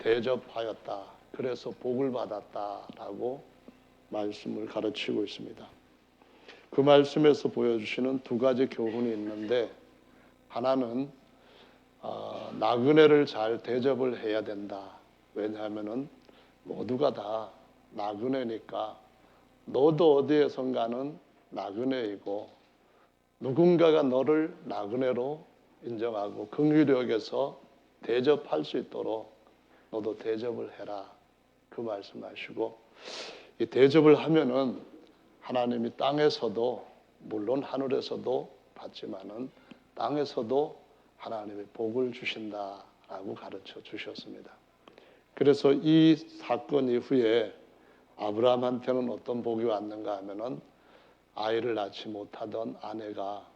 대접하였다. 그래서 복을 받았다라고 말씀을 가르치고 있습니다. 그 말씀에서 보여주시는 두 가지 교훈이 있는데, 하나는 나그네를 잘 대접을 해야 된다. 왜냐하면은 모두가 다 나그네니까 너도 어디에선가는 나그네이고 누군가가 너를 나그네로 인정하고 긍휼히 여겨서 대접할 수 있도록 너도 대접을 해라. 그 말씀하시고, 이 대접을 하면은 하나님이 땅에서도 물론 하늘에서도 받지만은 땅에서도 하나님이 복을 주신다라고 가르쳐 주셨습니다. 그래서 이 사건 이후에 아브라함한테는 어떤 복이 왔는가 하면은 아이를 낳지 못하던 아내가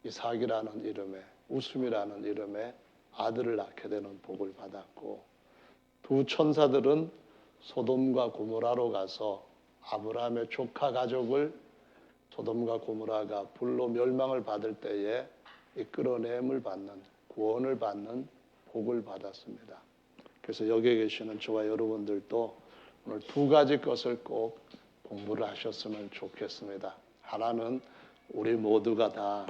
이삭이라는 이름의, 웃음이라는 이름의 아들을 낳게 되는 복을 받았고, 두 천사들은 소돔과 고모라로 가서 아브라함의 조카 가족을 소돔과 고모라가 불로 멸망을 받을 때에 이끌어냄을 받는, 구원을 받는 복을 받았습니다. 그래서 여기에 계시는 저와 여러분들도 오늘 두 가지 것을 꼭 공부를 하셨으면 좋겠습니다. 하나는 우리 모두가 다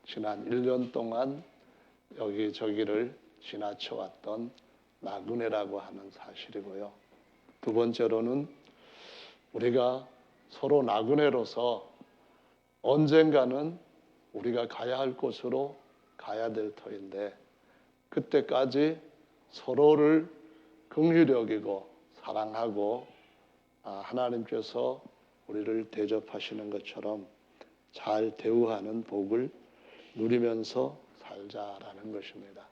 지난 1년 동안 여기저기를 지나쳐왔던 나그네라고 하는 사실이고요. 두 번째로는 우리가 서로 나그네로서 언젠가는 우리가 가야 할 곳으로 가야 될 터인데, 그때까지 서로를 긍휼히 여기고 사랑하고 하나님께서 우리를 대접하시는 것처럼 잘 대우하는 복을 누리면서 살자라는 것입니다.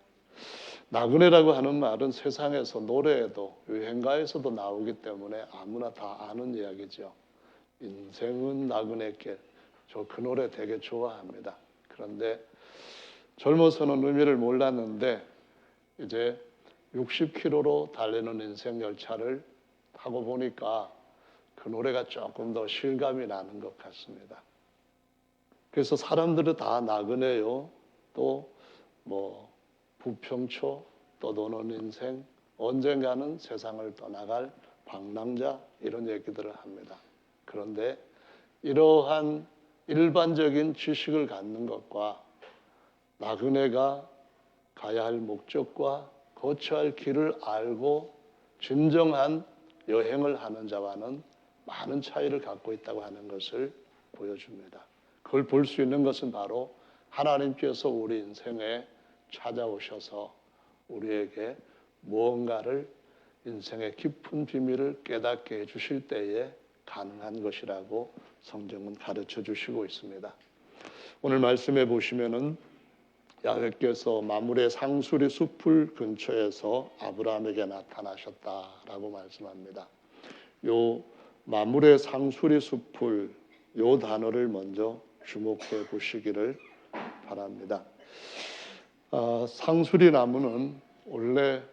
나그네라고 하는 말은 세상에서 노래에도 유행가에서도 나오기 때문에 아무나 다 아는 이야기죠. 인생은 나그네길. 저 그 노래 되게 좋아합니다. 그런데 젊어서는 의미를 몰랐는데 이제 60km로 달리는 인생 열차를 타고 보니까 그 노래가 조금 더 실감이 나는 것 같습니다. 그래서 사람들은 다 나그네요. 또 부평초, 떠도는 인생, 언젠가는 세상을 떠나갈 방랑자, 이런 얘기들을 합니다. 그런데 이러한 일반적인 지식을 갖는 것과 나그네가 가야 할 목적과 거쳐야 할 길을 알고 진정한 여행을 하는 자와는 많은 차이를 갖고 있다고 하는 것을 보여줍니다. 그걸 볼 수 있는 것은 바로 하나님께서 우리 인생에 찾아오셔서 우리에게 무언가를, 인생의 깊은 비밀을 깨닫게 해주실 때에 가능한 것이라고 성경은 가르쳐 주시고 있습니다. 오늘 말씀해 보시면은 야훼께서 마므레 상수리 숲을 근처에서 아브라함에게 나타나셨다라고 말씀합니다. 요 마므레 상수리 숲을, 요 단어를 먼저 주목해 보시기를 바랍니다. 상수리 나무는 원래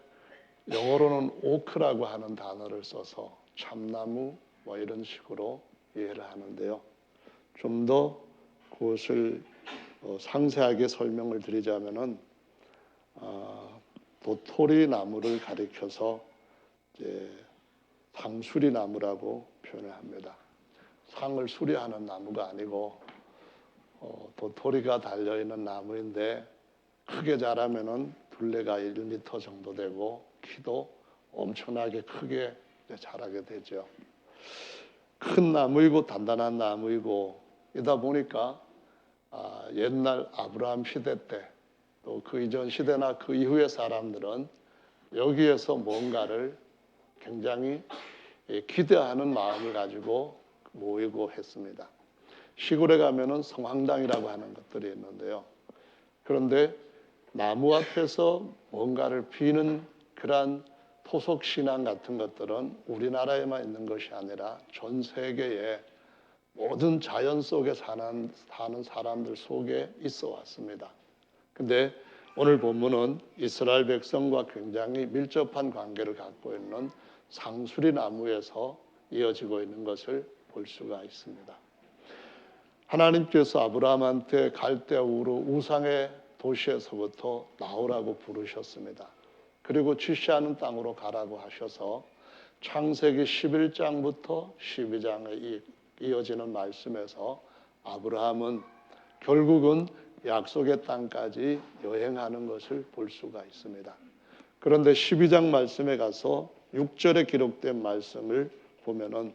영어로는 오크라고 하는 단어를 써서 참나무 이런 식으로 이해를 하는데요. 좀 더 그것을 상세하게 설명을 드리자면은 도토리 나무를 가리켜서 이제 상수리 나무라고 표현을 합니다. 상을 수리하는 나무가 아니고 도토리가 달려 있는 나무인데 크게 자라면은 둘레가 1m 정도 되고 키도 엄청나게 크게 자라게 되죠. 큰 나무이고 단단한 나무이고 이다 보니까 옛날 아브라함 시대 때 또 그 이전 시대나 그 이후의 사람들은 여기에서 뭔가를 굉장히 기대하는 마음을 가지고 모이고 했습니다. 시골에 가면은 성황당이라고 하는 것들이 있는데요. 그런데 나무 앞에서 뭔가를 비는 그러한 토속 신앙 같은 것들은 우리나라에만 있는 것이 아니라 전 세계에 모든 자연 속에 사는 사람들 속에 있어 왔습니다. 근데 오늘 본문은 이스라엘 백성과 굉장히 밀접한 관계를 갖고 있는 상수리 나무에서 이어지고 있는 것을 볼 수가 있습니다. 하나님께서 아브라함한테 갈대우르 우상의 도시에서부터 나오라고 부르셨습니다. 그리고 지시하는 땅으로 가라고 하셔서 창세기 11장부터 12장에 이어지는 말씀에서 아브라함은 결국은 약속의 땅까지 여행하는 것을 볼 수가 있습니다. 그런데 12장 말씀에 가서 6절에 기록된 말씀을 보면은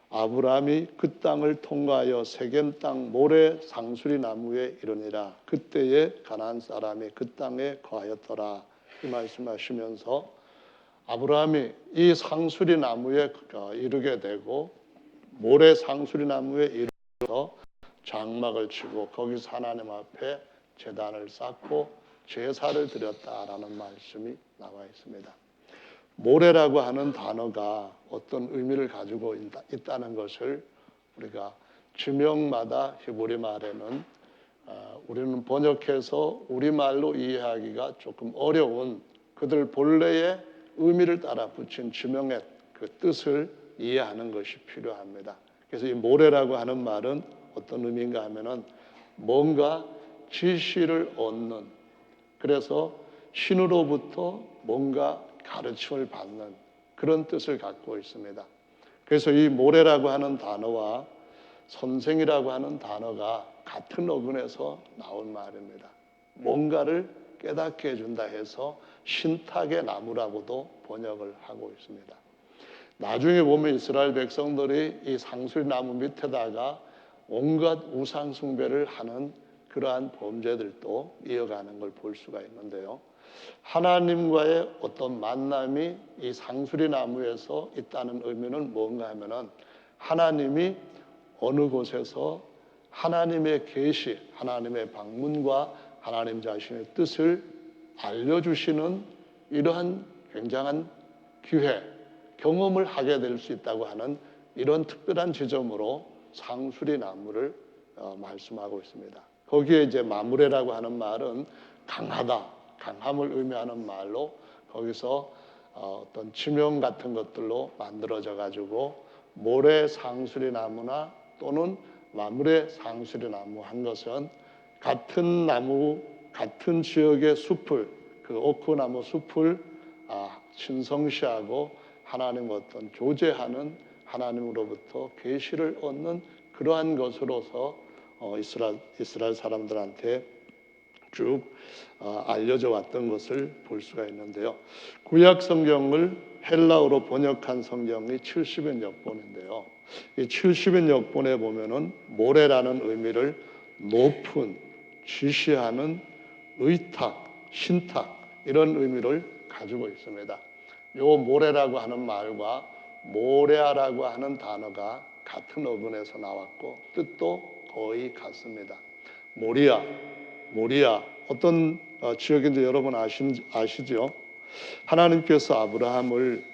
아브라함이 그 땅을 통과하여 세겜 땅 모래 상수리 나무에 이르니라. 그때에 가나안 사람이 그 땅에 거하였더라. 이 말씀하시면서 아브라함이 이 상수리 나무에 이르게 되고 모래 상수리 나무에 이르러 장막을 치고 거기서 하나님 앞에 제단을 쌓고 제사를 드렸다라는 말씀이 나와 있습니다. 모래라고 하는 단어가 어떤 의미를 가지고 있다는 것을 우리가 지명마다 히브리 말에는 우리는 번역해서 우리말로 이해하기가 조금 어려운 그들 본래의 의미를 따라 붙인 지명의 그 뜻을 이해하는 것이 필요합니다. 그래서 이 모래라고 하는 말은 어떤 의미인가 하면은 뭔가 지시를 얻는, 그래서 신으로부터 뭔가 가르침을 받는 그런 뜻을 갖고 있습니다. 그래서 이 모래라고 하는 단어와 선생이라고 하는 단어가 같은 어근에서 나온 말입니다. 뭔가를 깨닫게 해준다 해서 신탁의 나무라고도 번역을 하고 있습니다. 나중에 보면 이스라엘 백성들이 이 상수리 나무 밑에다가 온갖 우상 숭배를 하는 그러한 범죄들도 이어가는 걸 볼 수가 있는데요. 하나님과의 어떤 만남이 이 상수리 나무에서 있다는 의미는 뭔가 하면은 하나님이 어느 곳에서 하나님의 계시, 하나님의 방문과 하나님 자신의 뜻을 알려주시는 이러한 굉장한 기회, 경험을 하게 될 수 있다고 하는 이런 특별한 지점으로 상수리 나무를 말씀하고 있습니다. 거기에 이제 마무레라고 하는 말은 강하다, 강함을 의미하는 말로 거기서 어떤 지명 같은 것들로 만들어져 가지고 모래 상수리 나무나 또는 마무레 상수리 나무 한 것은 같은 나무, 같은 지역의 숲을, 그 오크나무 숲을 신성시하고 하나님 어떤 교제하는 하나님으로부터 계시를 얻는 그러한 것으로서 이스라엘 사람들한테 쭉 알려져 왔던 것을 볼 수가 있는데요. 구약 성경을 헬라어로 번역한 성경이 70여 권인데요. 이 70여 권에 보면은 모래라는 의미를 높은, 지시하는, 의탁, 신탁 이런 의미를 가지고 있습니다. 요 모래라고 하는 말과 모레아라고 하는 단어가 같은 어근에서 나왔고 뜻도 거의 같습니다. 모리아 어떤 지역인지 여러분 아시죠? 하나님께서 아브라함을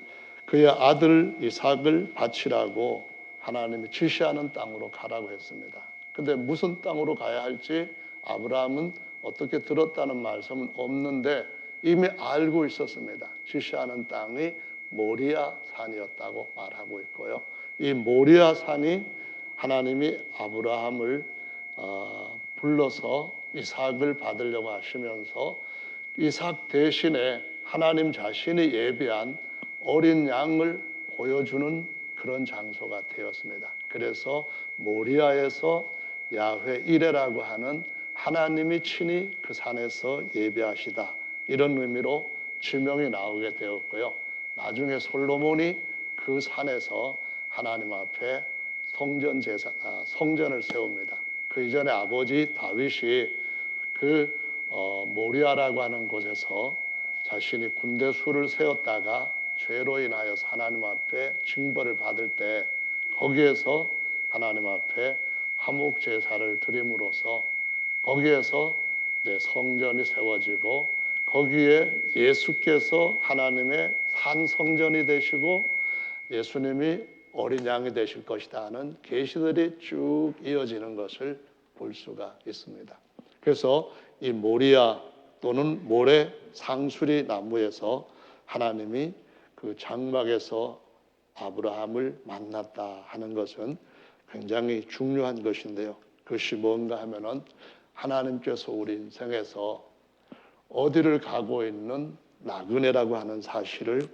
그의 아들 이삭을 바치라고 하나님이 지시하는 땅으로 가라고 했습니다. 근데 무슨 땅으로 가야 할지 아브라함은 어떻게 들었다는 말씀은 없는데 이미 알고 있었습니다. 지시하는 땅이 모리아 산이었다고 말하고 있고요. 이 모리아 산이 하나님이 아브라함을 불러서 이삭을 받으려고 하시면서 이삭 대신에 하나님 자신이 예비한 어린 양을 보여주는 그런 장소가 되었습니다. 그래서 모리아에서 야훼 이레라고 하는 하나님이 친히 그 산에서 예배하시다 이런 의미로 지명이 나오게 되었고요. 나중에 솔로몬이 그 산에서 하나님 앞에 성전을 세웁니다. 그 이전에 아버지 다윗이 그 모리아라고 하는 곳에서 자신이 군대 수를 세웠다가 죄로 인하여서 하나님 앞에 징벌을 받을 때 거기에서 하나님 앞에 화목 제사를 드림으로써 거기에서 성전이 세워지고 거기에 예수께서 하나님의 산 성전이 되시고 예수님이 어린 양이 되실 것이다 하는 계시들이 쭉 이어지는 것을 볼 수가 있습니다. 그래서 이 모리아 또는 모래 상수리 나무에서 하나님이 그 장막에서 아브라함을 만났다 하는 것은 굉장히 중요한 것인데요. 그것이 뭔가 하면은 하나님께서 우리 인생에서 어디를 가고 있는 나그네라고 하는 사실을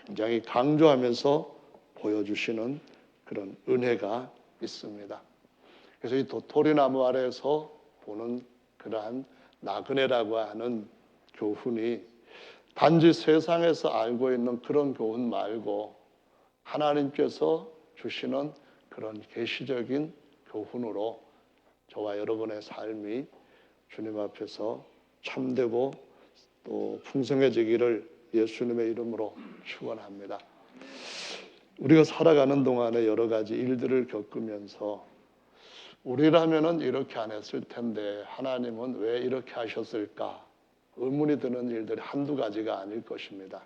굉장히 강조하면서 보여주시는 그런 은혜가 있습니다. 그래서 이 도토리나무 아래에서 보는 그러한 나그네라고 하는 교훈이 단지 세상에서 알고 있는 그런 교훈 말고 하나님께서 주시는 그런 계시적인 교훈으로 저와 여러분의 삶이 주님 앞에서 참되고 또 풍성해지기를 예수님의 이름으로 축원합니다. 우리가 살아가는 동안에 여러 가지 일들을 겪으면서 우리라면은 이렇게 안 했을 텐데 하나님은 왜 이렇게 하셨을까? 의문이 드는 일들이 한두 가지가 아닐 것입니다.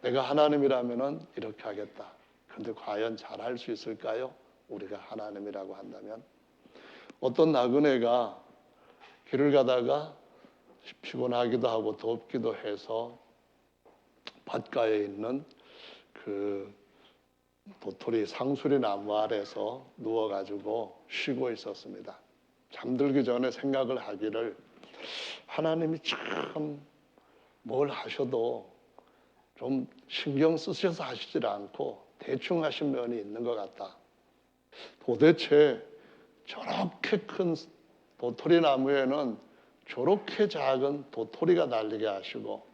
내가 하나님이라면은 이렇게 하겠다. 그런데 과연 잘할 수 있을까요? 우리가 하나님이라고 한다면. 어떤 나그네가 길을 가다가 피곤하기도 하고 덥기도 해서 밭가에 있는 그 도토리 상수리 나무 아래서 누워가지고 쉬고 있었습니다. 잠들기 전에 생각을 하기를 하나님이 참 뭘 하셔도 좀 신경 쓰셔서 하시질 않고 대충 하신 면이 있는 것 같다. 도대체 저렇게 큰 도토리 나무에는 저렇게 작은 도토리가 달리게 하시고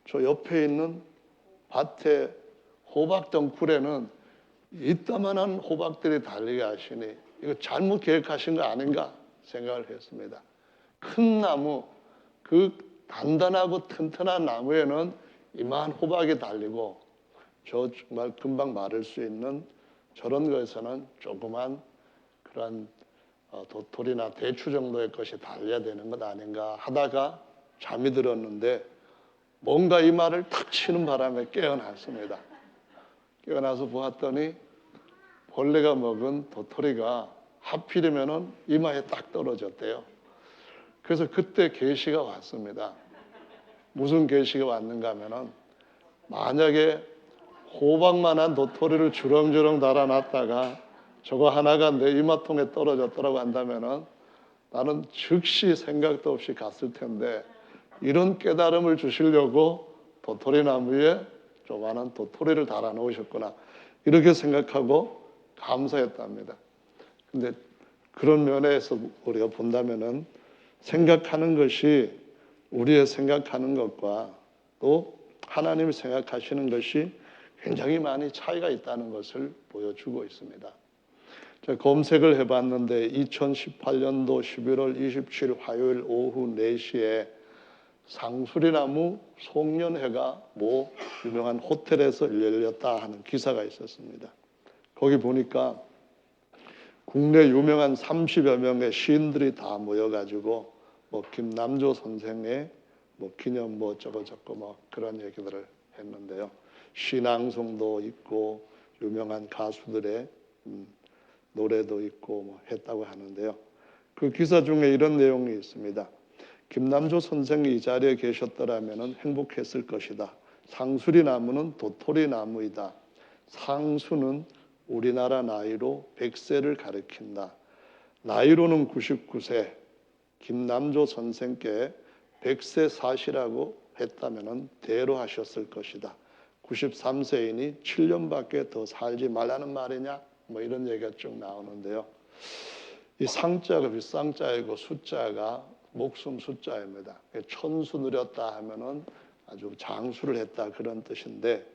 저 옆에 있는 밭에 호박 덩굴에는 이따만한 호박들이 달리게 하시니 이거 잘못 계획하신 거 아닌가 생각을 했습니다. 큰 나무, 그 단단하고 튼튼한 나무에는 이만 호박이 달리고 저 정말 금방 마를 수 있는 저런 거에서는 조그만 그런 도토리나 대추 정도의 것이 달려야 되는 것 아닌가 하다가 잠이 들었는데 뭔가 이 말을 탁 치는 바람에 깨어났습니다. 깨어나서 보았더니 벌레가 먹은 도토리가 하필이면은 이마에 딱 떨어졌대요. 그래서 그때 계시가 왔습니다. 무슨 계시가 왔는가 하면은 만약에 호박만한 도토리를 주렁주렁 달아놨다가 저거 하나가 내 이마통에 떨어졌더라고 한다면은 나는 즉시 생각도 없이 갔을 텐데 이런 깨달음을 주시려고 도토리 나무에 조그마한 도토리를 달아 놓으셨구나 이렇게 생각하고 감사했답니다. 근데 그런 면에서 우리가 본다면은 생각하는 것이 우리의 생각하는 것과 또 하나님이 생각하시는 것이 굉장히 많이 차이가 있다는 것을 보여주고 있습니다. 제가 검색을 해봤는데 2018년도 11월 27일 화요일 오후 4시에 상수리나무 송년회가 뭐 유명한 호텔에서 열렸다 하는 기사가 있었습니다. 거기 보니까 국내 유명한 30여 명의 시인들이 다 모여가지고 뭐 김남조 선생의 뭐 기념 뭐 저거 뭐 그런 얘기들을 했는데요. 신앙송도 있고 유명한 가수들의 노래도 있고 뭐 했다고 하는데요. 그 기사 중에 이런 내용이 있습니다. 김남조 선생이 이 자리에 계셨더라면 행복했을 것이다. 상수리 나무는 도토리 나무이다. 상수는 우리나라 나이로 100세를 가리킨다. 나이로는 99세. 김남조 선생께 100세 사시라고 했다면 대로 하셨을 것이다. 93세이니 7년밖에 더 살지 말라는 말이냐? 뭐 이런 얘기가 쭉 나오는데요. 이 상자가 빗상자이고 숫자가 목숨 숫자입니다. 천수 누렸다 하면은 아주 장수를 했다 그런 뜻인데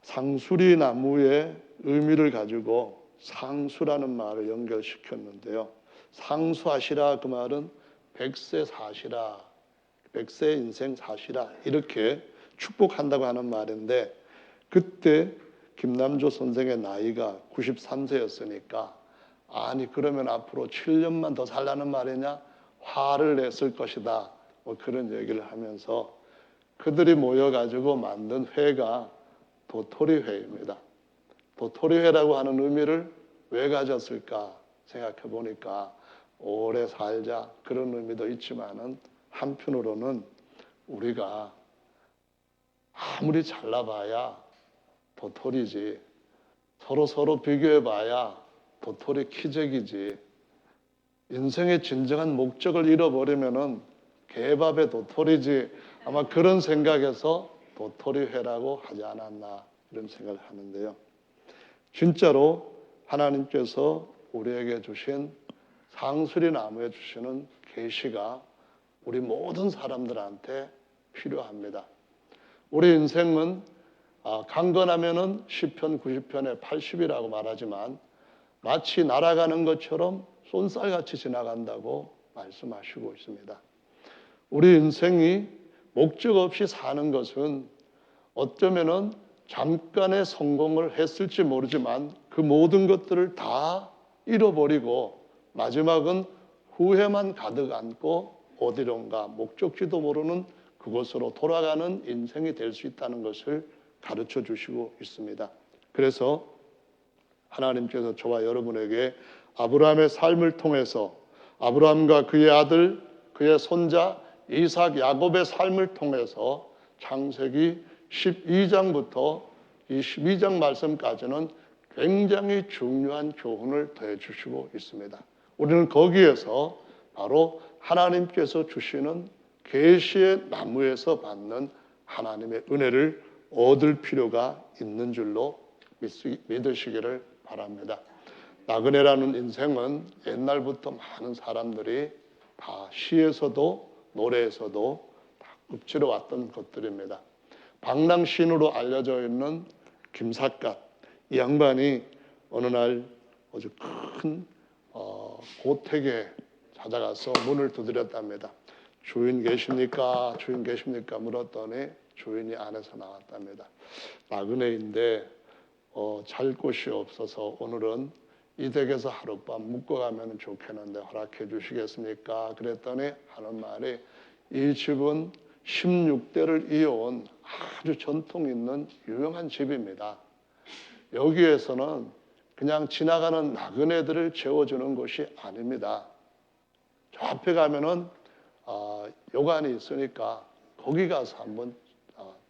상수리 나무의 의미를 가지고 상수라는 말을 연결시켰는데요. 상수하시라 그 말은 100세 사시라, 100세 인생 사시라 이렇게 축복한다고 하는 말인데 그때 김남조 선생의 나이가 93세였으니까 아니 그러면 앞으로 7년만 더 살라는 말이냐? 화를 냈을 것이다. 뭐 그런 얘기를 하면서 그들이 모여가지고 만든 회가 도토리회입니다. 도토리회라고 하는 의미를 왜 가졌을까 생각해 보니까 오래 살자 그런 의미도 있지만은 한편으로는 우리가 아무리 잘나봐야 도토리지 서로 비교해봐야 도토리 키재기지 인생의 진정한 목적을 잃어버리면은 개밥의 도토리지 아마 그런 생각에서 도토리회라고 하지 않았나 이런 생각을 하는데요. 진짜로 하나님께서 우리에게 주신 상수리 나무에 주시는 계시가 우리 모든 사람들한테 필요합니다. 우리 인생은 강건하면은 시편 90편에 80이라고 말하지만 마치 날아가는 것처럼 쏜살같이 지나간다고 말씀하시고 있습니다. 우리 인생이 목적 없이 사는 것은 어쩌면은 잠깐의 성공을 했을지 모르지만 그 모든 것들을 다 잃어버리고 마지막은 후회만 가득 안고 어디론가 목적지도 모르는 그곳으로 돌아가는 인생이 될 수 있다는 것을 가르쳐 주시고 있습니다. 그래서 하나님께서 저와 여러분에게 아브라함의 삶을 통해서 아브라함과 그의 아들, 그의 손자 이삭, 야곱의 삶을 통해서 창세기 12장부터 22장 말씀까지는 굉장히 중요한 교훈을 더해주시고 있습니다. 우리는 거기에서 바로 하나님께서 주시는 계시의 나무에서 받는 하나님의 은혜를 얻을 필요가 있는 줄로 믿으시기를 바랍니다. 나그네라는 인생은 옛날부터 많은 사람들이 다 시에서도 노래에서도 다 읊지러 왔던 것들입니다. 방랑신으로 알려져 있는 김삿갓, 이 양반이 어느 날 아주 큰 고택에 찾아가서 문을 두드렸답니다. 주인 계십니까? 주인 계십니까? 물었더니 주인이 안에서 나왔답니다. 나그네인데 잘 곳이 없어서 오늘은 이 댁에서 하룻밤 묵고가면 좋겠는데 허락해 주시겠습니까? 그랬더니 하는 말이 이 집은 16대를 이어온 아주 전통 있는 유명한 집입니다. 여기에서는 그냥 지나가는 나그네들을 재워주는 곳이 아닙니다. 저 앞에 가면은 요관이 있으니까 거기 가서 한번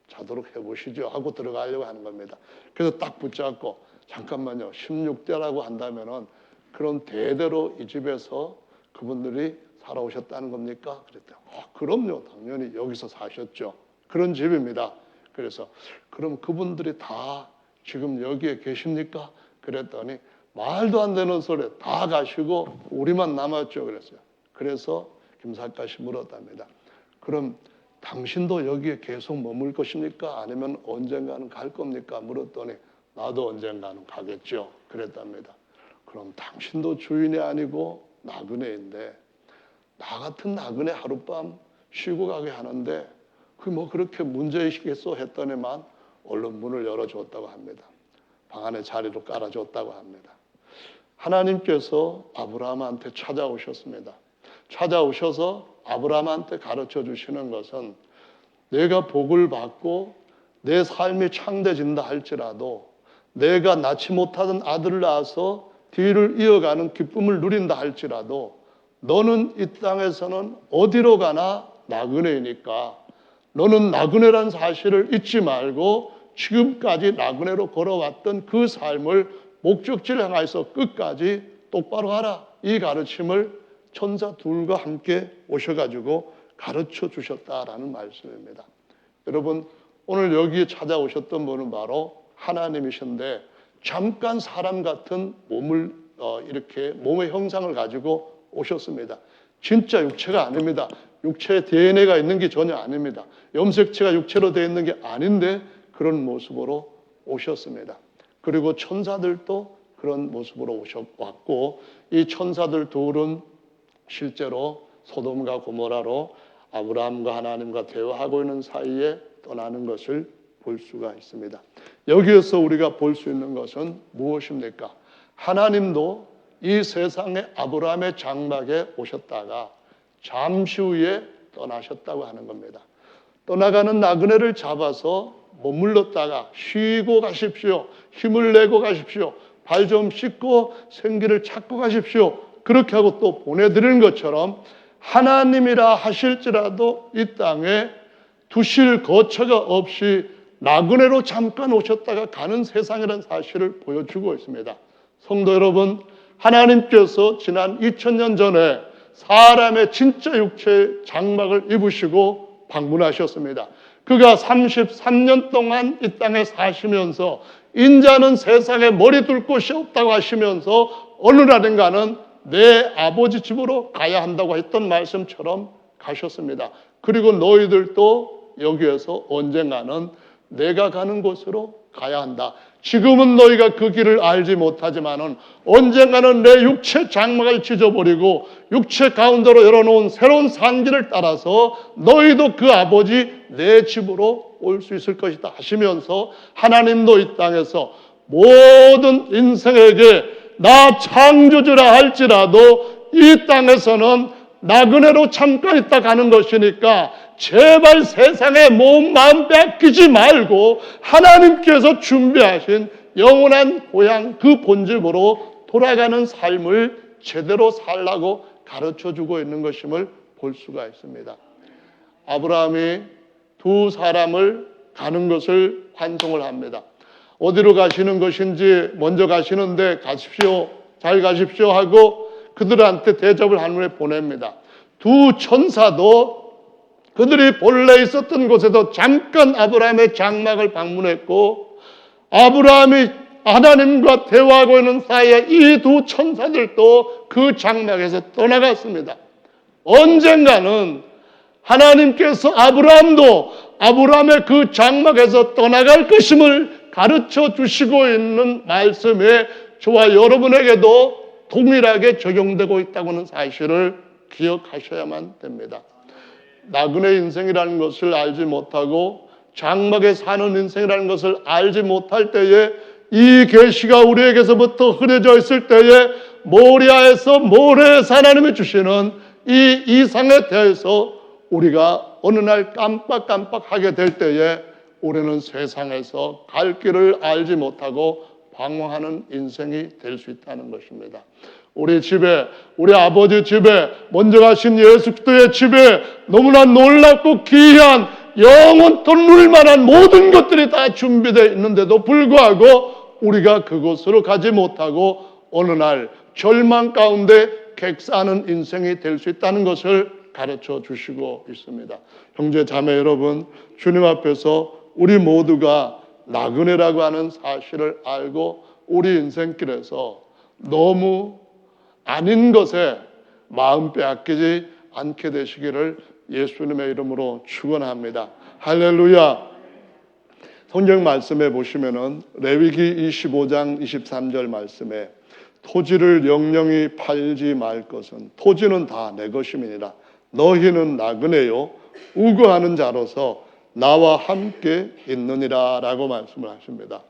자도록 해보시죠 하고 들어가려고 하는 겁니다. 그래서 딱 붙잡고 잠깐만요. 16대라고 한다면은 그런 대대로 이 집에서 그분들이 살아오셨다는 겁니까? 그랬더니 그럼요. 당연히 여기서 사셨죠. 그런 집입니다. 그래서 그럼 그분들이 다 지금 여기에 계십니까? 그랬더니 말도 안 되는 소리 다 가시고 우리만 남았죠. 그랬어요. 그래서 김삿갓이 물었답니다. 그럼 당신도 여기에 계속 머물 것입니까? 아니면 언젠가는 갈 겁니까? 물었더니 나도 언젠가는 가겠죠. 그랬답니다. 그럼 당신도 주인이 아니고 나그네인데 나 같은 나그네 하룻밤 쉬고 가게 하는데 그 뭐 그렇게 문제이시겠소 했더니만 얼른 문을 열어줬다고 합니다. 방 안에 자리로 깔아줬다고 합니다. 하나님께서 아브라함한테 찾아오셨습니다. 찾아오셔서 아브라함한테 가르쳐 주시는 것은 내가 복을 받고 내 삶이 창대진다 할지라도 내가 낳지 못하던 아들을 낳아서 뒤를 이어가는 기쁨을 누린다 할지라도 너는 이 땅에서는 어디로 가나 나그네이니까 너는 나그네란 사실을 잊지 말고 지금까지 나그네로 걸어왔던 그 삶을 목적지를 향해서 끝까지 똑바로 하라. 이 가르침을 천사 둘과 함께 오셔가지고 가르쳐 주셨다라는 말씀입니다. 여러분 오늘 여기에 찾아오셨던 분은 바로 하나님이신데 잠깐 사람 같은 몸을 이렇게 몸의 형상을 가지고 오셨습니다. 진짜 육체가 아닙니다. 육체에 DNA가 있는 게 전혀 아닙니다. 염색체가 육체로 되어 있는 게 아닌데 그런 모습으로 오셨습니다. 그리고 천사들도 그런 모습으로 오셨고 이 천사들 둘은 실제로 소돔과 고모라로 아브라함과 하나님과 대화하고 있는 사이에 떠나는 것을 볼 수가 있습니다. 여기에서 우리가 볼 수 있는 것은 무엇입니까? 하나님도 이 세상의 아브라함의 장막에 오셨다가 잠시 후에 떠나셨다고 하는 겁니다. 떠나가는 나그네를 잡아서 머물렀다가 쉬고 가십시오. 힘을 내고 가십시오. 발 좀 씻고 생기를 찾고 가십시오. 그렇게 하고 또 보내드리는 것처럼 하나님이라 하실지라도 이 땅에 두실 거처가 없이 나그네로 잠깐 오셨다가 가는 세상이라는 사실을 보여주고 있습니다. 성도 여러분, 하나님께서 지난 2000년 전에 사람의 진짜 육체의 장막을 입으시고 방문하셨습니다. 그가 33년 동안 이 땅에 사시면서 인자는 세상에 머리 둘 곳이 없다고 하시면서 어느 날인가는 내 아버지 집으로 가야 한다고 했던 말씀처럼 가셨습니다. 그리고 너희들도 여기에서 언젠가는 내가 가는 곳으로 가야 한다. 지금은 너희가 그 길을 알지 못하지만은 언젠가는 내 육체 장막을 찢어버리고 육체 가운데로 열어놓은 새로운 산길을 따라서 너희도 그 아버지 내 집으로 올 수 있을 것이다 하시면서 하나님도 이 땅에서 모든 인생에게 나 창조주라 할지라도 이 땅에서는 나그네로 잠깐 있다 가는 것이니까 제발 세상에 몸 마음 뺏기지 말고 하나님께서 준비하신 영원한 고향 그 본집으로 돌아가는 삶을 제대로 살라고 가르쳐주고 있는 것임을 볼 수가 있습니다. 아브라함이 두 사람을 가는 것을 환송을 합니다. 어디로 가시는 것인지 먼저 가시는데 가십시오, 잘 가십시오 하고 그들한테 대접을 한 후에 보냅니다. 두 천사도 그들이 본래 있었던 곳에도 잠깐 아브라함의 장막을 방문했고 아브라함이 하나님과 대화하고 있는 사이에 이 두 천사들도 그 장막에서 떠나갔습니다. 언젠가는 하나님께서 아브라함의 그 장막에서 떠나갈 것임을 가르쳐 주시고 있는 말씀에 저와 여러분에게도 동일하게 적용되고 있다고 하는 사실을 기억하셔야만 됩니다. 나그네 인생이라는 것을 알지 못하고 장막에 사는 인생이라는 것을 알지 못할 때에 이 계시가 우리에게서부터 흐려져 있을 때에 모리아에서 모래에서 하나님이 주시는 이 이상에 대해서 우리가 어느 날 깜빡깜빡하게 될 때에 우리는 세상에서 갈 길을 알지 못하고 방황하는 인생이 될 수 있다는 것입니다. 우리 집에, 우리 아버지 집에, 먼저 가신 예수 그리스도의 집에 너무나 놀랍고 귀한 영원토록 누릴 만한 모든 것들이 다 준비되어 있는데도 불구하고 우리가 그곳으로 가지 못하고 어느 날 절망 가운데 객사하는 인생이 될 수 있다는 것을 가르쳐 주시고 있습니다. 형제 자매 여러분, 주님 앞에서 우리 모두가 나그네라고 하는 사실을 알고 우리 인생길에서 너무 아닌 것에 마음 빼앗기지 않게 되시기를 예수님의 이름으로 축원합니다. 할렐루야. 성경 말씀에 보시면은 레위기 25장 23절 말씀에 토지를 영영히 팔지 말 것은 토지는 다 내 것임이니라. 너희는 나그네요 우거하는 자로서 나와 함께 있느니라 라고 말씀을 하십니다.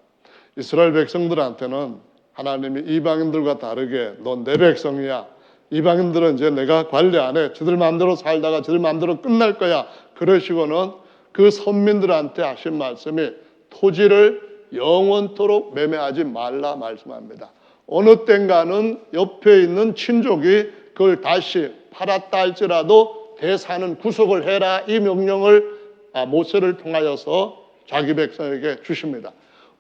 이스라엘 백성들한테는 하나님이 이방인들과 다르게 넌 내 백성이야. 이방인들은 이제 내가 관리 안 해. 저들 마음대로 살다가 저들 마음대로 끝날 거야. 그러시고는 그 선민들한테 하신 말씀이 토지를 영원토록 매매하지 말라 말씀합니다. 어느 땐가는 옆에 있는 친족이 그걸 다시 팔았다 할지라도 대사는 구속을 해라 이 명령을 모세를 통하여서 자기 백성에게 주십니다.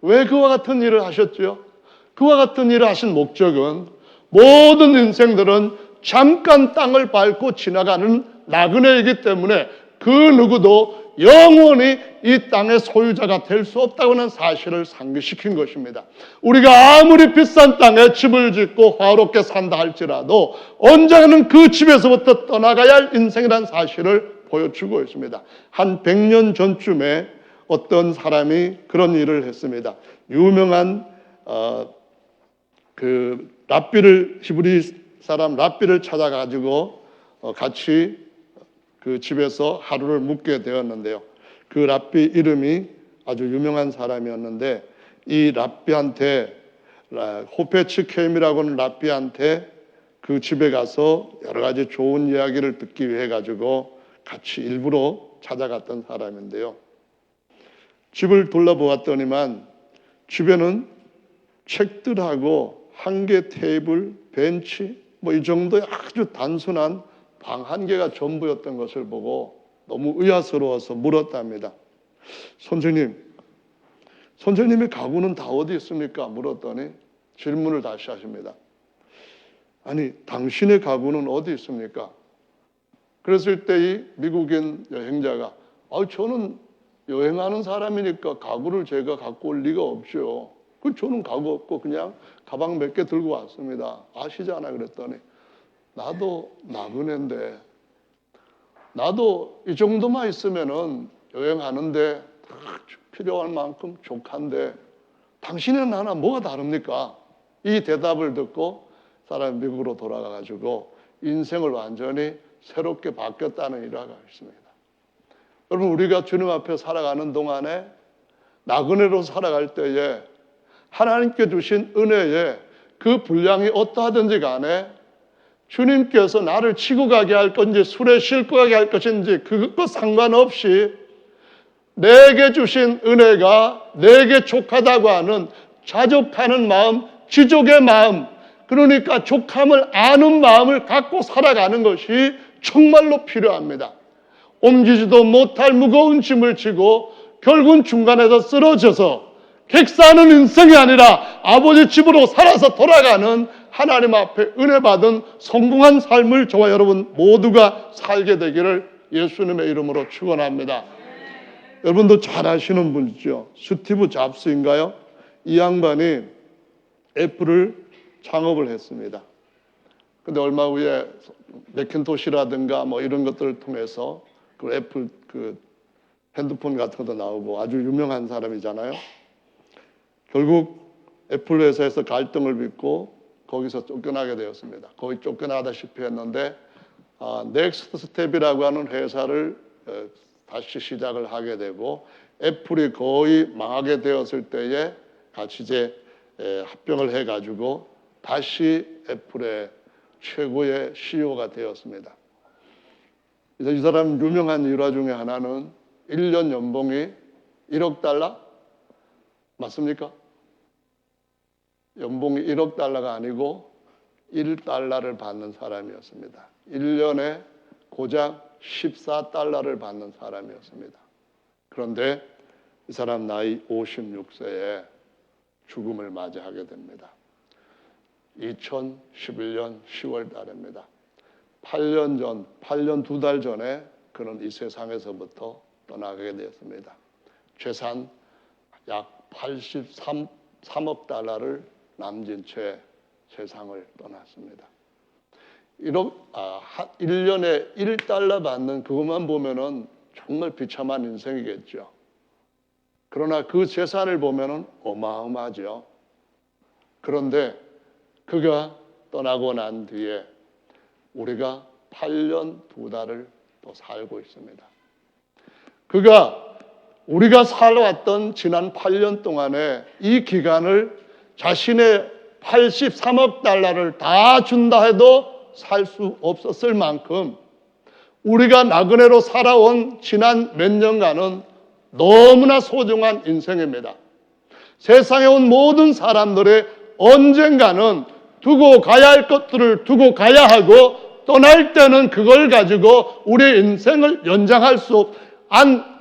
왜 그와 같은 일을 하셨죠? 그와 같은 일을 하신 목적은 모든 인생들은 잠깐 땅을 밟고 지나가는 나그네이기 때문에 그 누구도 영원히 이 땅의 소유자가 될 수 없다고 하는 사실을 상기시킨 것입니다. 우리가 아무리 비싼 땅에 집을 짓고 화롭게 산다 할지라도 언젠가는 그 집에서부터 떠나가야 할 인생이라는 사실을 보여주고 있습니다. 한 100년 전쯤에 어떤 사람이 그런 일을 했습니다. 유명한 그 히브리 사람 랍비를 찾아가지고 같이 그 집에서 하루를 묵게 되었는데요. 그 랍비 이름이 아주 유명한 사람이었는데 이 랍비한테 호페츠케임이라고 하는 랍비한테 그 집에 가서 여러 가지 좋은 이야기를 듣기 위해 가지고 같이 일부러 찾아갔던 사람인데요. 집을 둘러보았더니만 집에는 책들하고 한 개 테이블, 벤치 뭐 이 정도의 아주 단순한 방 한 개가 전부였던 것을 보고 너무 의아스러워서 물었답니다. 선생님의 가구는 다 어디 있습니까? 물었더니 질문을 다시 하십니다. 아니, 당신의 가구는 어디 있습니까? 그랬을 때 이 미국인 여행자가 저는 여행하는 사람이니까 가구를 제가 갖고 올 리가 없죠. 저는 가구 없고 그냥 가방 몇 개 들고 왔습니다. 아시잖아 그랬더니 나도 나그네인데 나도 이 정도만 있으면은 여행하는데 필요한 만큼 족한데 당신은 하나 뭐가 다릅니까? 이 대답을 듣고 사람이 미국으로 돌아가가지고 인생을 완전히 새롭게 바뀌었다는 일화가 있습니다. 여러분, 우리가 주님 앞에 살아가는 동안에 나그네로 살아갈 때에 하나님께 주신 은혜에 그 분량이 어떠하든지 간에 주님께서 나를 치고 가게 할 건지 술에 싣고 가게 할 것인지 그것과 상관없이 내게 주신 은혜가 내게 족하다고 하는 자족하는 마음, 지족의 마음, 그러니까 족함을 아는 마음을 갖고 살아가는 것이 정말로 필요합니다. 옮기지도 못할 무거운 짐을 지고 결국은 중간에서 쓰러져서 객사하는 인생이 아니라 아버지 집으로 살아서 돌아가는 하나님 앞에 은혜 받은 성공한 삶을 저와 여러분 모두가 살게 되기를 예수님의 이름으로 축원합니다. 여러분도 잘 아시는 분이죠. 스티브 잡스인가요? 이 양반이 애플을 창업을 했습니다. 근데 얼마 후에 매킨토시라든가 뭐 이런 것들을 통해서 그 애플 그 핸드폰 같은 것도 나오고 아주 유명한 사람이잖아요. 결국 애플 회사에서 갈등을 빚고 거기서 쫓겨나게 되었습니다. 거의 쫓겨나다시피 했는데 넥스트 스텝이라고 하는 회사를 다시 시작을 하게 되고 애플이 거의 망하게 되었을 때에 같이 이제 합병을 해가지고 다시 애플의 최고의 CEO가 되었습니다. 이 사람 유명한 일화 중에 하나는 1년 연봉이 1억 달러? 맞습니까? 연봉이 1억 달러가 아니고 1달러를 받는 사람이었습니다. 1년에 고작 14달러를 받는 사람이었습니다. 그런데 이 사람 나이 56세에 죽음을 맞이하게 됩니다. 2011년 10월 달입니다. 8년 2달 전에 그는 이 세상에서부터 떠나게 되었습니다. 재산 약 83억 달러를 남긴 채 세상을 떠났습니다. 1년에 1달러 받는 그것만 보면은 정말 비참한 인생이겠죠. 그러나 그 재산을 보면은 어마어마하죠. 그런데 그가 떠나고 난 뒤에 우리가 8년 2달을 또 살고 있습니다. 그가 우리가 살아왔던 지난 8년 동안에 이 기간을 자신의 83억 달러를 다 준다 해도 살 수 없었을 만큼 우리가 나그네로 살아온 지난 몇 년간은 너무나 소중한 인생입니다. 세상에 온 모든 사람들의 언젠가는 두고 가야 할 것들을 두고 가야 하고 떠날 때는 그걸 가지고 우리의 인생을 연장할 수 단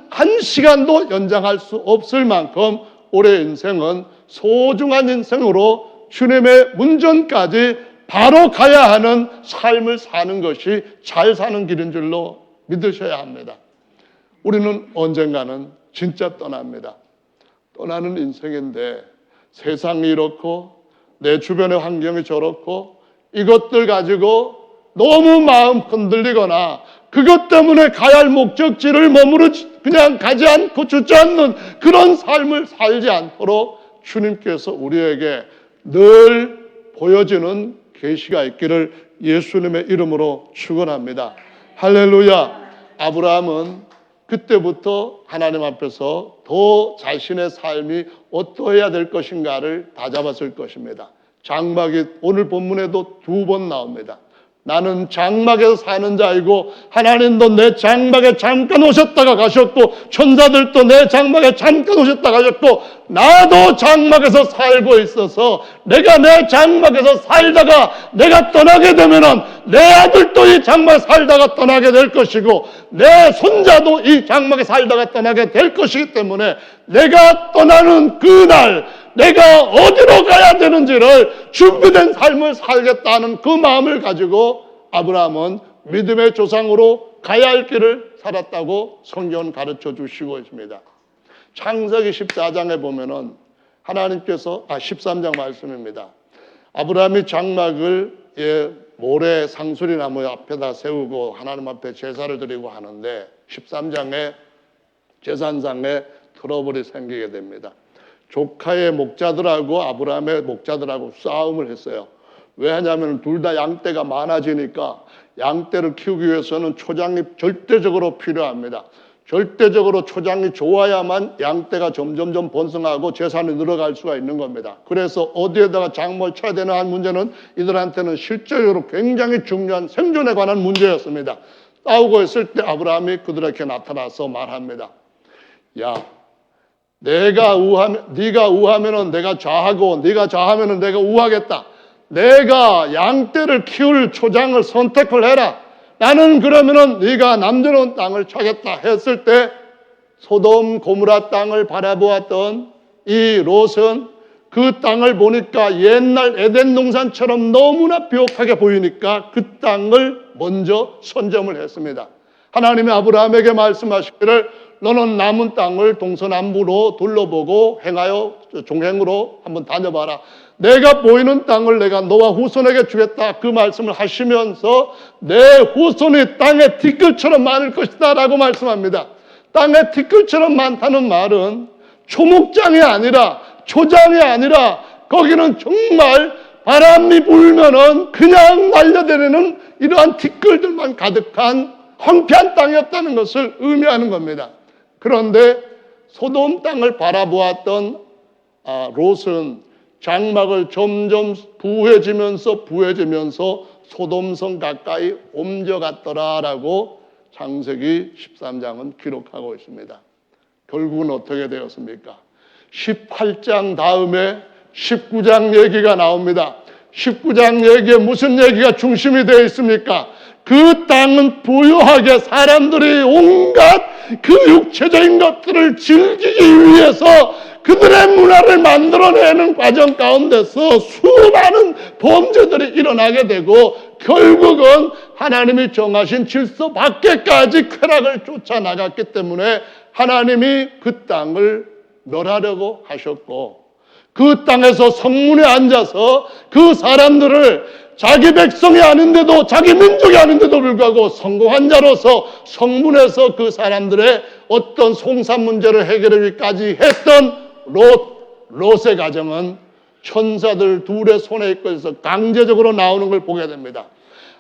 한 시간도 연장할 수 없을 만큼 우리의 인생은 소중한 인생으로 주님의 문전까지 바로 가야 하는 삶을 사는 것이 잘 사는 길인 줄로 믿으셔야 합니다. 우리는 언젠가는 진짜 떠납니다. 떠나는 인생인데 세상이 이렇고 내 주변의 환경이 저렇고 이것들 가지고 너무 마음 흔들리거나 그것 때문에 가야 할 목적지를 그냥 가지 않고 주저앉는 그런 삶을 살지 않도록 주님께서 우리에게 늘 보여지는 계시가 있기를 예수님의 이름으로 축원합니다. 할렐루야. 아브라함은 그때부터 하나님 앞에서 더 자신의 삶이 어떠해야 될 것인가를 다잡았을 것입니다. 장막이 오늘 본문에도 2번 나옵니다. 나는 장막에서 사는 자이고 하나님도 내 장막에 잠깐 오셨다가 가셨고 천사들도 내 장막에 잠깐 오셨다가 가셨고 나도 장막에서 살고 있어서 내가 내 장막에서 살다가 내가 떠나게 되면은 내 아들도 이 장막에 살다가 떠나게 될 것이고 내 손자도 이 장막에 살다가 떠나게 될 것이기 때문에 내가 떠나는 그날 내가 어디로 가야 되는지를 준비된 삶을 살겠다는 그 마음을 가지고 아브라함은 믿음의 조상으로 가야 할 길을 살았다고 성경은 가르쳐 주시고 있습니다. 창세기 14장에 보면은 하나님께서 13장 말씀입니다. 아브라함이 장막을 모래 상수리 나무 앞에다 세우고 하나님 앞에 제사를 드리고 하는데 13장에 제사상에 트러블이 생기게 됩니다. 조카의 목자들하고 아브라함의 목자들하고 싸움을 했어요. 왜 하냐면 둘 다 양떼가 많아지니까 양떼를 키우기 위해서는 초장이 절대적으로 필요합니다. 절대적으로 초장이 좋아야만 양떼가 점점점 번성하고 재산이 늘어갈 수가 있는 겁니다. 그래서 어디에다가 장목을 쳐야 되나 하는 문제는 이들한테는 실제적으로 굉장히 중요한 생존에 관한 문제였습니다. 싸우고 있을 때 아브라함이 그들에게 나타나서 말합니다. 야, 네가 우하면은 내가 좌하고 네가 좌하면은 내가 우하겠다. 내가 양떼를 키울 초장을 선택을 해라. 나는 그러면은 네가 남겨놓은 땅을 차겠다 했을 때 소돔 고무라 땅을 바라보았던 이 롯은 그 땅을 보니까 옛날 에덴 동산처럼 너무나 비옥하게 보이니까 그 땅을 먼저 선점을 했습니다. 하나님이 아브라함에게 말씀하시기를 너는 남은 땅을 동서남북으로 둘러보고 행하여 종행으로 한번 다녀봐라. 내가 보이는 땅을 내가 너와 후손에게 주겠다. 그 말씀을 하시면서 내 후손이 땅의 티끌처럼 많을 것이다 라고 말씀합니다. 땅의 티끌처럼 많다는 말은 초목장이 아니라 초장이 아니라 거기는 정말 바람이 불면은 그냥 날려다니는 이러한 티끌들만 가득한 황폐한 땅이었다는 것을 의미하는 겁니다. 그런데 소돔 땅을 바라보았던 롯은 장막을 점점 부해지면서 소돔성 가까이 옮겨갔더라라고 창세기 13장은 기록하고 있습니다. 결국은 어떻게 되었습니까? 18장 다음에 19장 얘기가 나옵니다. 19장 얘기에 무슨 얘기가 중심이 되어 있습니까? 그 땅은 부유하게 사람들이 온갖 그 육체적인 것들을 즐기기 위해서 그들의 문화를 만들어내는 과정 가운데서 수많은 범죄들이 일어나게 되고 결국은 하나님이 정하신 질서 밖에까지 쾌락을 쫓아나갔기 때문에 하나님이 그 땅을 멸하려고 하셨고 그 땅에서 성문에 앉아서 그 사람들을 자기 백성이 아닌데도 자기 민족이 아닌데도 불구하고 성공한 자로서 성문에서 그 사람들의 어떤 송산 문제를 해결하기까지 했던 롯의 가정은 천사들 둘의 손에 있고서 강제적으로 나오는 걸 보게 됩니다.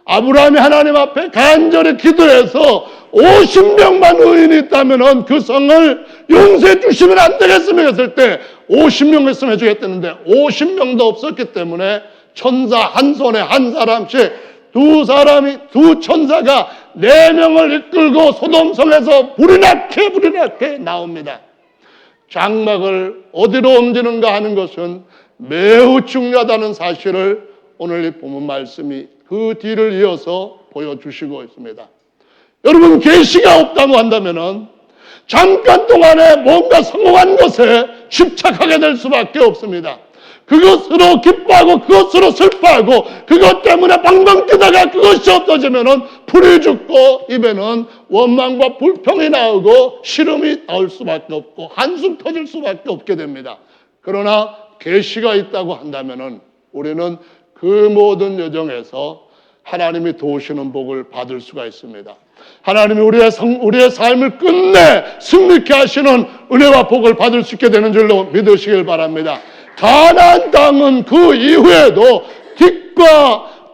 아브라함이 하나님 앞에 간절히 기도해서 50명만 의인이 있다면 그 성을 용서해 주시면 안 되겠습니까? 했을 때 50명 했으면 해주겠다는데 50명도 없었기 때문에 천사 한 손에 한 사람씩 두 천사가 4명을 이끌고 소돔성에서 불이 나게 나옵니다. 장막을 어디로 옮기는가 하는 것은 매우 중요하다는 사실을 오늘 이 본문 말씀이 그 뒤를 이어서 보여주시고 있습니다. 여러분 계시가 없다고 한다면 잠깐 동안에 뭔가 성공한 것에 집착하게 될 수밖에 없습니다. 그것으로 기뻐하고 그것으로 슬퍼하고 그것 때문에 방방 뛰다가 그것이 없어지면 불이 죽고 입에는 원망과 불평이 나오고 시름이 나올 수밖에 없고 한숨 터질 수밖에 없게 됩니다. 그러나 계시가 있다고 한다면 우리는 그 모든 여정에서 하나님이 도우시는 복을 받을 수가 있습니다. 하나님이 우리의 삶을 끝내 승리케 하시는 은혜와 복을 받을 수 있게 되는 줄로 믿으시길 바랍니다. 가나안 땅은 그 이후에도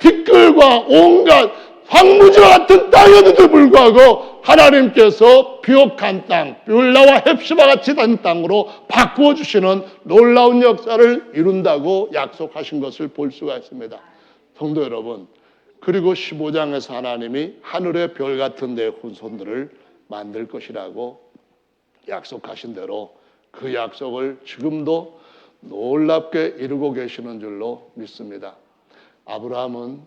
티끌과 온갖 황무지와 같은 땅이었는데도 불구하고 하나님께서 비옥한 땅, 뷰라와 헵시바 같이 된 땅으로 바꾸어 주시는 놀라운 역사를 이룬다고 약속하신 것을 볼 수가 있습니다. 성도 여러분, 그리고 15장에서 하나님이 하늘의 별 같은 내 후손들을 만들 것이라고 약속하신 대로 그 약속을 지금도 놀랍게 이루고 계시는 줄로 믿습니다. 아브라함은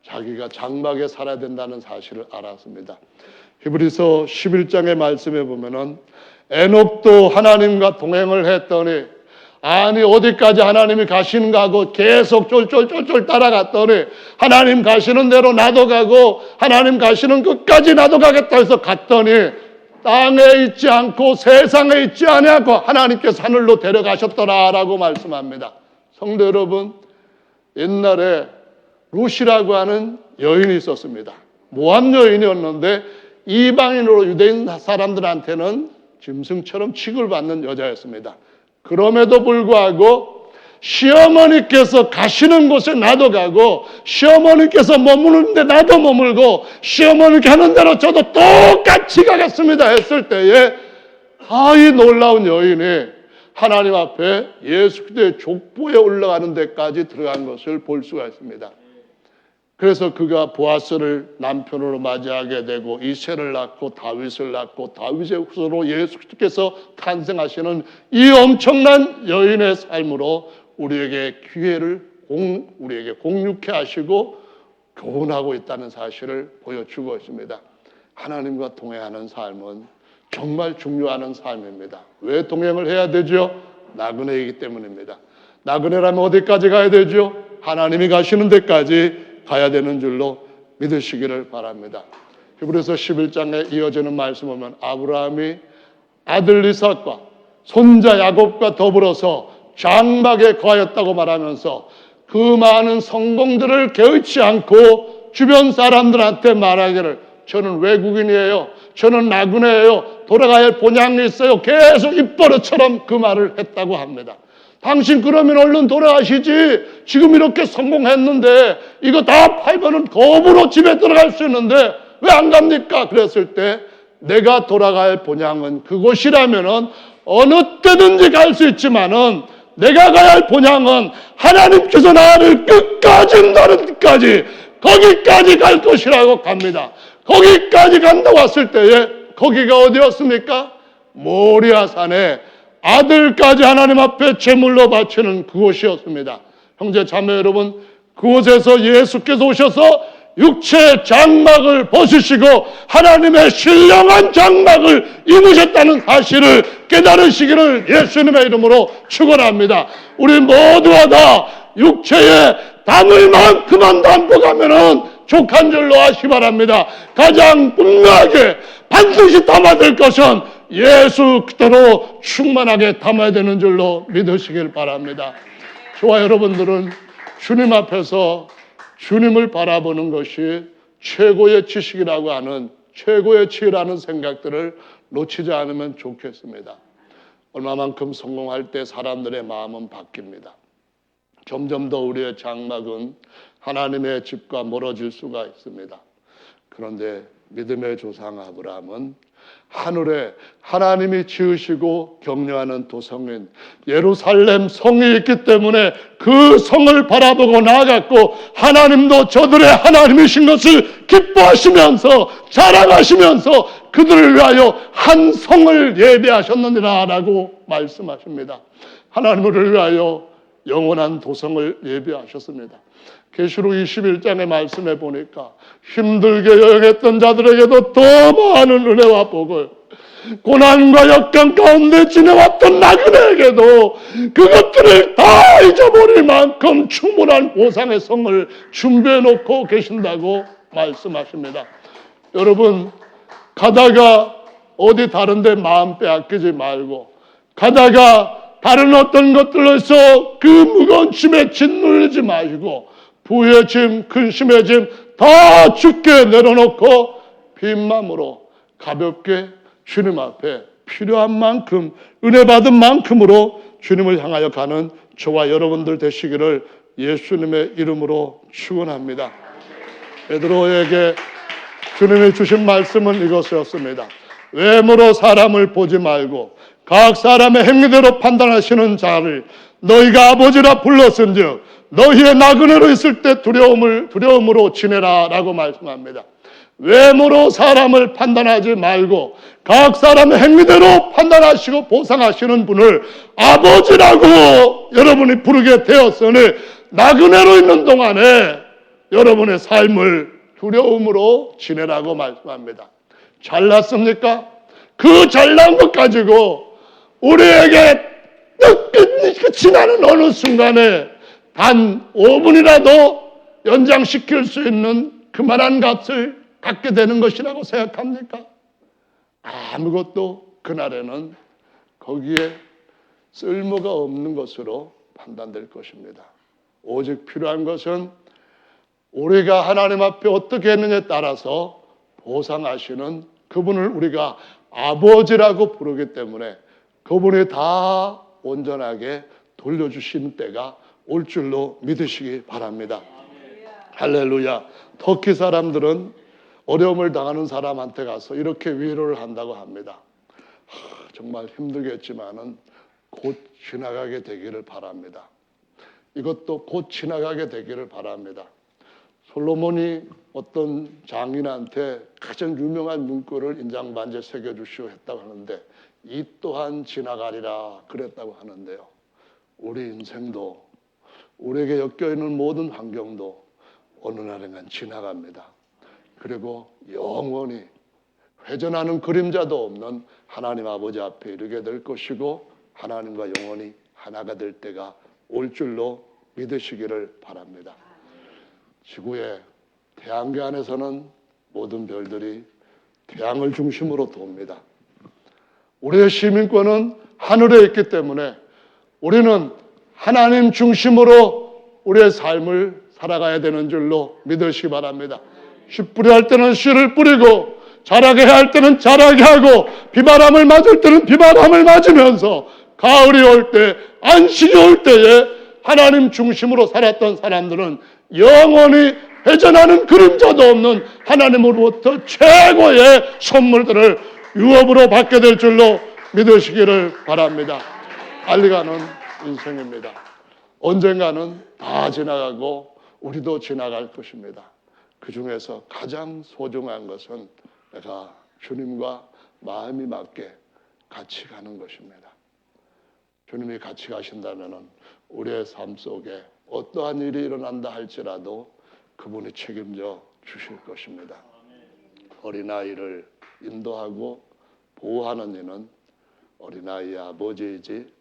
자기가 장막에 살아야 된다는 사실을 알았습니다. 히브리서 11장의 말씀에 보면은 에녹도 하나님과 동행을 했더니 아니 어디까지 하나님이 가시는가 하고 계속 쫄쫄쫄쫄 따라갔더니 하나님 가시는 대로 나도 가고 하나님 가시는 끝까지 나도 가겠다 해서 갔더니 땅에 있지 않고 세상에 있지 아니하고 하나님께서 하늘로 데려가셨더라라고 말씀합니다. 성도 여러분, 옛날에 룻이라고 하는 여인이 있었습니다. 모압 여인이었는데 이방인으로 유대인 사람들한테는 짐승처럼 취급받는 여자였습니다. 그럼에도 불구하고 시어머니께서 가시는 곳에 나도 가고 시어머니께서 머무는데 나도 머물고 시어머니께 하는 대로 저도 똑같이 가겠습니다 했을 때에 이 놀라운 여인이 하나님 앞에 예수 그리스도의 족보에 올라가는 데까지 들어간 것을 볼 수가 있습니다. 그래서 그가 보아스를 남편으로 맞이하게 되고 이새를 낳고 다윗을 낳고 다윗의 후손으로 예수 그리스도께서 탄생하시는 이 엄청난 여인의 삶으로 우리에게 우리에게 공유케 하시고 교훈하고 있다는 사실을 보여주고 있습니다. 하나님과 동행하는 삶은 정말 중요한 삶입니다. 왜 동행을 해야 되죠? 나그네이기 때문입니다. 나그네라면 어디까지 가야 되죠? 하나님이 가시는 데까지 가야 되는 줄로 믿으시기를 바랍니다. 히브리서 11장에 이어지는 말씀 보면 아브라함이 아들 이삭과 손자 야곱과 더불어서 장막에 거하였다고 말하면서 그 많은 성공들을 개의치 않고 주변 사람들한테 말하기를 저는 외국인이에요. 저는 나그네예요. 돌아가야 할 본향이 있어요. 계속 입버릇처럼 그 말을 했다고 합니다. 당신 그러면 얼른 돌아가시지. 지금 이렇게 성공했는데 이거 다 팔면은 거부로 집에 들어갈 수 있는데 왜 안 갑니까? 그랬을 때 내가 돌아가야 할 본향은 그곳이라면은 어느 때든지 갈 수 있지만은 내가 가야 할 본향은 하나님께서 나를 끝까지 나를 끝까지 거기까지 갈 것이라고 갑니다. 거기까지 간다고 했을 때에 거기가 어디였습니까? 모리아산에 아들까지 하나님 앞에 제물로 바치는 그곳이었습니다. 형제 자매 여러분, 그곳에서 예수께서 오셔서 육체의 장막을 벗으시고 하나님의 신령한 장막을 입으셨다는 사실을 깨달으시기를 예수님의 이름으로 축원합니다. 우리 모두가 다 육체에 담을 만큼만 담고 가면은 족한 줄로 아시기 바랍니다. 가장 분명하게 반드시 담아야 될 것은 예수 그대로 충만하게 담아야 되는 줄로 믿으시길 바랍니다. 저와 여러분들은 주님 앞에서 주님을 바라보는 것이 최고의 지식이라고 하는 최고의 지혜라는 생각들을 놓치지 않으면 좋겠습니다. 얼마만큼 성공할 때 사람들의 마음은 바뀝니다. 점점 더 우리의 장막은 하나님의 집과 멀어질 수가 있습니다. 그런데 믿음의 조상 아브라함은 하늘에 하나님이 지으시고 격려하는 도성인 예루살렘 성이 있기 때문에 그 성을 바라보고 나아갔고 하나님도 저들의 하나님이신 것을 기뻐하시면서 자랑하시면서 그들을 위하여 한 성을 예배하셨느니라 라고 말씀하십니다. 하나님을 위하여 영원한 도성을 예배하셨습니다. 계시록 21장의 말씀에 보니까 힘들게 여행했던 자들에게도 더 많은 은혜와 복을, 고난과 역경 가운데 지내왔던 나그네에게도 그것들을 다 잊어버릴 만큼 충분한 보상의 성을 준비해 놓고 계신다고 말씀하십니다. 여러분, 가다가 어디 다른 데 마음 빼앗기지 말고 가다가 다른 어떤 것들로서 그 무거운 짐에 짓눌리지 마시고 부의 짐, 근심의 짐 다 주께 내려놓고 빈 마음으로 가볍게 주님 앞에 필요한 만큼 은혜 받은 만큼으로 주님을 향하여 가는 저와 여러분들 되시기를 예수님의 이름으로 축원합니다. 베드로에게 주님이 주신 말씀은 이것이었습니다. 외모로 사람을 보지 말고 각 사람의 행위대로 판단하시는 자를 너희가 아버지라 불렀은즉 너희의 나그네로 있을 때 두려움으로 지내라 라고 말씀합니다. 외모로 사람을 판단하지 말고 각 사람의 행위대로 판단하시고 보상하시는 분을 아버지라고 여러분이 부르게 되었으니 나그네로 있는 동안에 여러분의 삶을 두려움으로 지내라고 말씀합니다. 잘났습니까? 그 잘난 것 가지고 우리에게 또 지나는 어느 순간에 단 5분이라도 연장시킬 수 있는 그만한 값을 갖게 되는 것이라고 생각합니까? 아무것도 그날에는 거기에 쓸모가 없는 것으로 판단될 것입니다. 오직 필요한 것은 우리가 하나님 앞에 어떻게 했느냐에 따라서 보상하시는 그분을 우리가 아버지라고 부르기 때문에 그분이 다 온전하게 돌려주시는 때가 올 줄로 믿으시기 바랍니다. 할렐루야. 터키 사람들은 어려움을 당하는 사람한테 가서 이렇게 위로를 한다고 합니다. 정말 힘들겠지만은 곧 지나가게 되기를 바랍니다. 이것도 곧 지나가게 되기를 바랍니다. 솔로몬이 어떤 장인한테 가장 유명한 문구를 인장반지에 새겨주시오 했다고 하는데 이 또한 지나가리라 그랬다고 하는데요. 우리 인생도 우리에게 엮여있는 모든 환경도 어느 날엔간 지나갑니다. 그리고 영원히 회전하는 그림자도 없는 하나님 아버지 앞에 이르게 될 것이고 하나님과 영원히 하나가 될 때가 올 줄로 믿으시기를 바랍니다. 지구의 태양계 안에서는 모든 별들이 태양을 중심으로 돕니다. 우리의 시민권은 하늘에 있기 때문에 우리는 하나님 중심으로 우리의 삶을 살아가야 되는 줄로 믿으시기 바랍니다. 씨 뿌려야 할 때는 씨를 뿌리고 자라게 해야 할 때는 자라게 하고 비바람을 맞을 때는 비바람을 맞으면서 가을이 올 때 안식이 올 때에 하나님 중심으로 살았던 사람들은 영원히 회전하는 그림자도 없는 하나님으로부터 최고의 선물들을 유업으로 받게 될 줄로 믿으시기를 바랍니다. 빨리 가는 인생입니다. 언젠가는 다 지나가고 우리도 지나갈 것입니다. 그 중에서 가장 소중한 것은 내가 주님과 마음이 맞게 같이 가는 것입니다. 주님이 같이 가신다면 우리의 삶 속에 어떠한 일이 일어난다 할지라도 그분이 책임져 주실 것입니다. 어린아이를 인도하고 보호하는 이는 어린아이의 아버지이지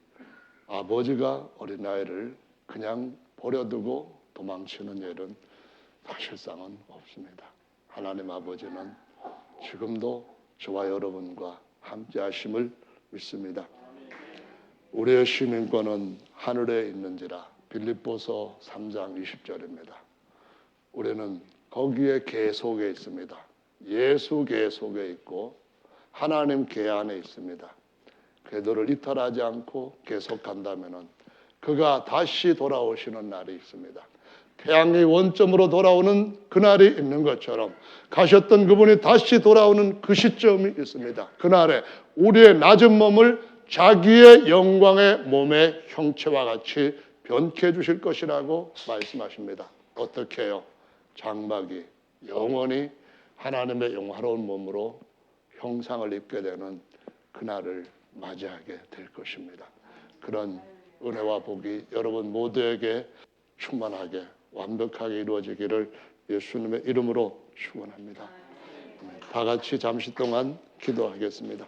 아버지가 어린아이를 그냥 버려두고 도망치는 일은 사실상은 없습니다. 하나님 아버지는 지금도 저와 여러분과 함께 하심을 믿습니다. 우리의 시민권은 하늘에 있는지라 빌립보서 3장 20절입니다. 우리는 거기에 계 속에 있습니다. 예수 계 속에 있고 하나님 계 안에 있습니다. 궤도를 이탈하지 않고 계속간다면 그가 다시 돌아오시는 날이 있습니다. 태양의 원점으로 돌아오는 그날이 있는 것처럼 가셨던 그분이 다시 돌아오는 그 시점이 있습니다. 그날에 우리의 낮은 몸을 자기의 영광의 몸의 형체와 같이 변케 해 주실 것이라고 말씀하십니다. 어떻게 해요? 장막이 영원히 하나님의 영화로운 몸으로 형상을 입게 되는 그날을 맞이하게 될 것입니다. 그런 은혜와 복이 여러분 모두에게 충만하게 완벽하게 이루어지기를 예수님의 이름으로 축원합니다. 다 같이 잠시 동안 기도하겠습니다.